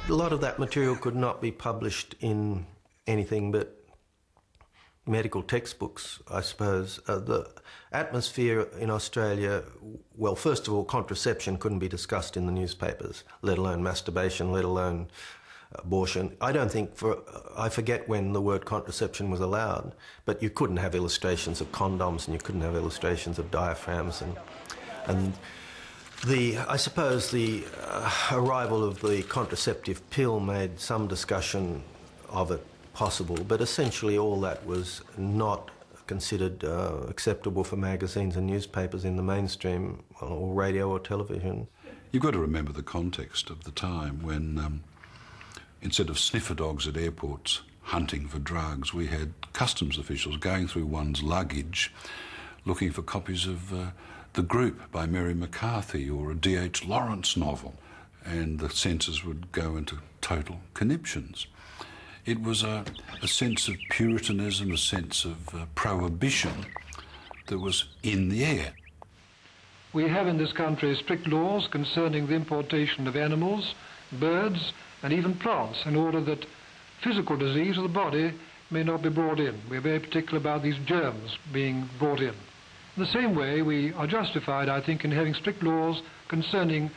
A lot of that material could not be published in anything but medical textbooks, I suppose. The atmosphere in Australia, well, first of all, contraception couldn't be discussed in the newspapers, let alone masturbation, let alone abortion. I forget when the word contraception was allowed, but you couldn't have illustrations of condoms and you couldn't have illustrations of diaphragms, and I suppose the arrival of the contraceptive pill made some discussion of it possible, but essentially all that was not considered acceptable for magazines and newspapers in the mainstream, or radio or television. You've got to remember the context of the time when instead of sniffer dogs at airports hunting for drugs, we had customs officials going through one's luggage looking for copies of The Group by Mary McCarthy or a D.H. Lawrence novel, and the censors would go into total conniptions. It was a sense of puritanism, a sense of prohibition that was in the air. We have in this country strict laws concerning the importation of animals, birds, and even plants, in order that physical disease of the body may not be brought in. We're very particular about these germs being brought in. In the same way, we are justified, I think, in having strict laws concerning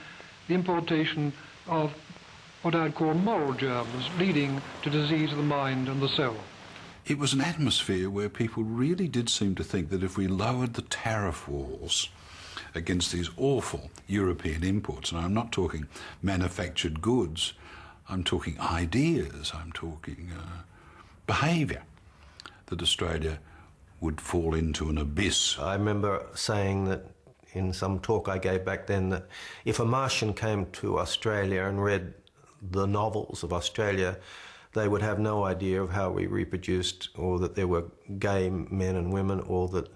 the importation of what I'd call moral germs, leading to disease of the mind and the soul. It was an atmosphere where people really did seem to think that if we lowered the tariff walls against these awful European imports, and I'm not talking manufactured goods, I'm talking ideas, I'm talking behaviour, that Australia would fall into an abyss. I remember saying that in some talk I gave back then that if a Martian came to Australia and read the novels of Australia, they would have no idea of how we reproduced, or that there were gay men and women, or that,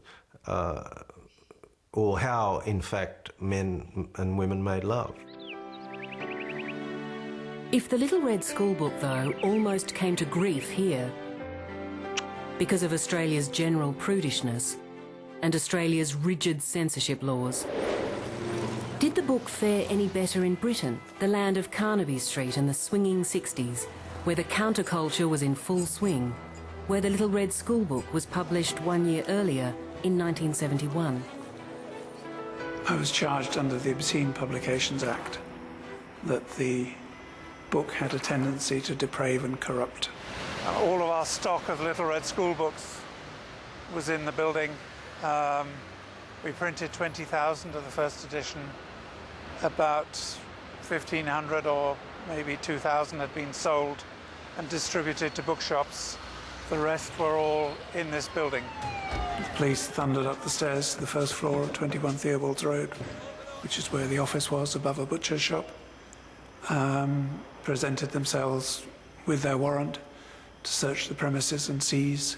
or how, in fact, men and women made love. If the Little Red Schoolbook, though, almost came to grief here because of Australia's general prudishness and Australia's rigid censorship laws, did the book fare any better in Britain, the land of Carnaby Street and the swinging 60s, where the counterculture was in full swing, where the Little Red Schoolbook was published 1 year earlier in 1971? I was charged under the Obscene Publications Act that the book had a tendency to deprave and corrupt. All of our stock of Little Red Schoolbooks was in the building. We printed 20,000 of the first edition. About 1,500 or maybe 2,000 had been sold and distributed to bookshops. The rest were all in this building. The police thundered up the stairs to the first floor of 21 Theobald's Road, which is where the office was, above a butcher's shop. Presented themselves with their warrant to search the premises and seize,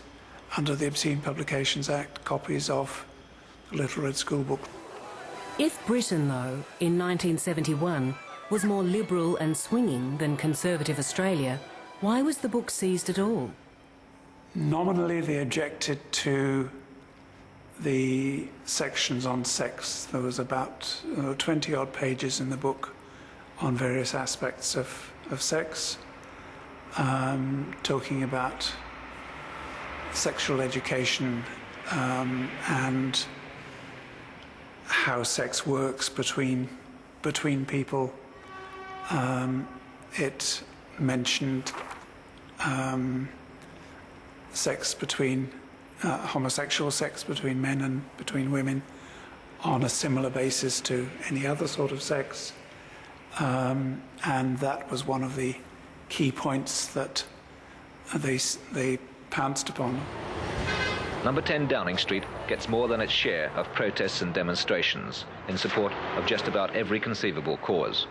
under the Obscene Publications Act, copies of the Little Red Schoolbook. If Britain, though, in 1971 was more liberal and swinging than conservative Australia, why was the book seized at all? Nominally, they objected to the sections on sex. There was about 20-odd pages in the book on various aspects of sex, talking about sexual education and how sex works between people. It mentioned sex between homosexual sex between men and between women on a similar basis to any other sort of sex, and that was one of the key points that they pounced upon. Number 10 Downing Street gets more than its share of protests and demonstrations in support of just about every conceivable cause.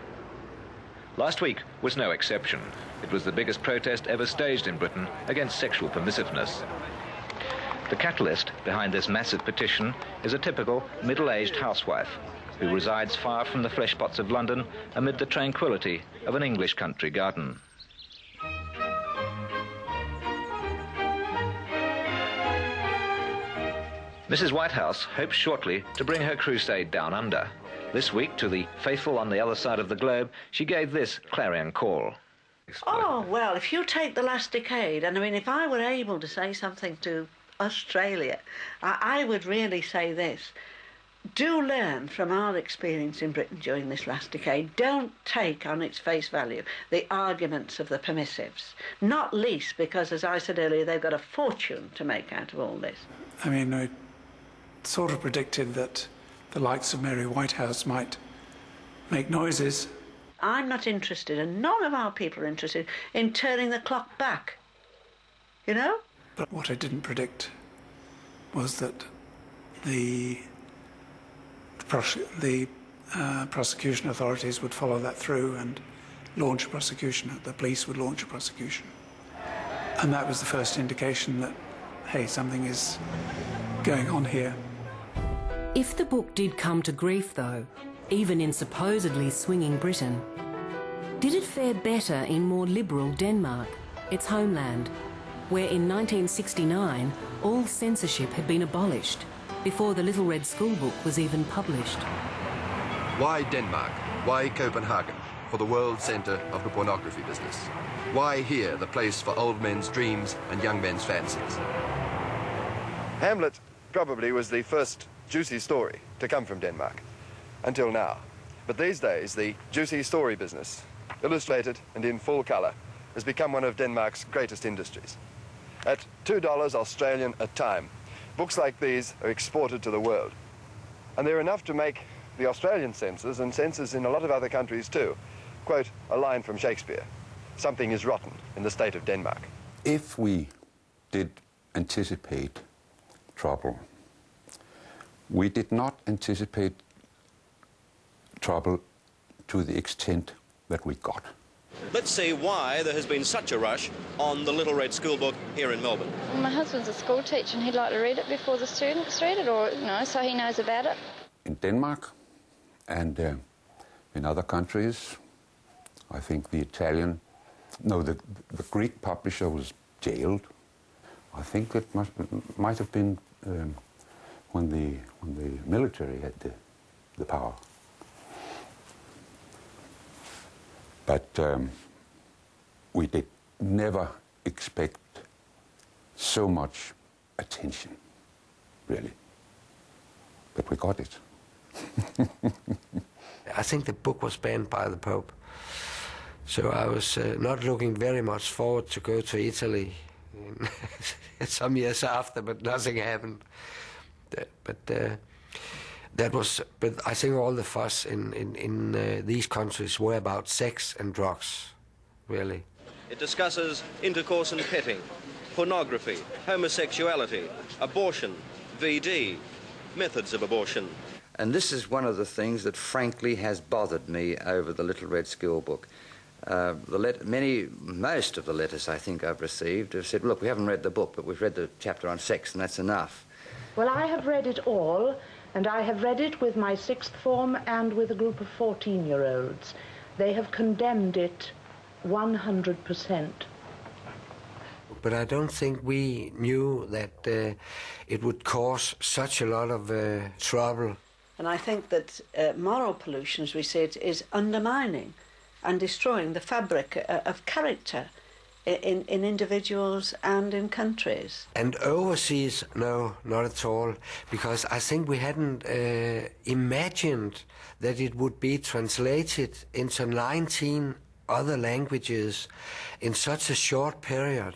Last week was no exception. It was the biggest protest ever staged in Britain against sexual permissiveness. The catalyst behind this massive petition is a typical middle-aged housewife who resides far from the fleshpots of London amid the tranquility of an English country garden. Mrs. Whitehouse hopes shortly to bring her crusade down under. This week, to the faithful on the other side of the globe, she gave this clarion call. Oh, well, if you take the last decade, and I mean, if I were able to say something to Australia, I would really say this. Do learn from our experience in Britain during this last decade. Don't take on its face value the arguments of the permissives, not least because, as I said earlier, they've got a fortune to make out of all this. I mean, I sort of predicted that the likes of Mary Whitehouse might make noises. I'm not interested, and none of our people are interested, in turning the clock back, you know? But what I didn't predict was that the prosecution authorities would follow that through and launch a prosecution. The police would launch a prosecution. And that was the first indication that, hey, something is going on here. If the book did come to grief, though, even in supposedly swinging Britain, did it fare better in more liberal Denmark, its homeland, where in 1969 all censorship had been abolished before the Little Red Schoolbook was even published? Why Denmark? Why Copenhagen, for the world centre of the pornography business? Why here, the place for old men's dreams and young men's fancies? Hamlet probably was the first juicy story to come from Denmark, until now. But these days, the juicy story business, illustrated and in full colour, has become one of Denmark's greatest industries. At $2 Australian a time, books like these are exported to the world. And they're enough to make the Australian censors, and censors in a lot of other countries too, quote a line from Shakespeare: "Something is rotten in the state of Denmark." If we did anticipate trouble, we did not anticipate trouble to the extent that we got. Let's see why there has been such a rush on the Little Red Schoolbook here in Melbourne. My husband's a school teacher and he'd like to read it before the students read it, or, you know, so he knows about it. In Denmark and in other countries, I think the Greek publisher was jailed. I think it might have been when the military had the power. But we did never expect so much attention, really. But we got it. I think the book was banned by the Pope. So I was not looking very much forward to go to Italy some years after, but nothing happened. But I think all the fuss in these countries were about sex and drugs, really. It discusses intercourse and petting, pornography, homosexuality, abortion, VD, methods of abortion. And this is one of the things that frankly has bothered me over the Little Red Schoolbook. Most of the letters I think I've received have said, look, we haven't read the book, but we've read the chapter on sex and that's enough. Well, I have read it all, and I have read it with my sixth form and with a group of 14-year-olds. They have condemned it 100%. But I don't think we knew that it would cause such a lot of trouble. And I think that moral pollution, as we said, is undermining and destroying the fabric of character in individuals and in countries. And overseas, no, not at all, because I think we hadn't imagined that it would be translated into 19 other languages in such a short period.